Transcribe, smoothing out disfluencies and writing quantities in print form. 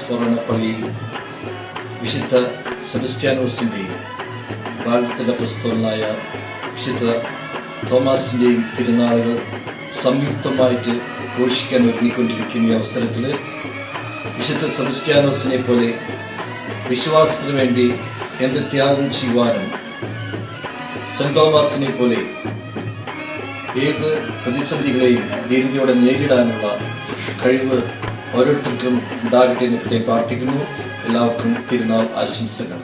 ഫൊറോന പള്ളിയിൽ വിശുദ്ധ സെബസ്ത്യാനോസിൻ്റെയും വാഴ്ത്തപ്പെട്ട അപ്പോസ്തലനായ വിശുദ്ധ തോമാസിൻ്റെയും തിരുനാളുകൾ സംയുക്തമായിട്ട് ഘോഷിക്കാൻ ഒരുങ്ങിക്കൊണ്ടിരിക്കുന്ന ഈ അവസരത്തിൽ വിശുദ്ധ സെബസ്ത്യാനോസിനെ പോലെ വിശ്വാസത്തിന് വേണ്ടി എന്ത് ത്യാഗം ചെയ്യുവാനും സെന്റ് തോമസിനെ പോലെ ഏത് പ്രതിസന്ധികളെയും ധീരതയോടെ നേരിടാനുള്ള കഴിവ് ഓരോരുത്തർക്കും ഉണ്ടാകട്ടെ എന്ന് പ്രാർത്ഥിക്കുന്നു. എല്ലാവർക്കും തിരുനാൾ ആശംസകൾ.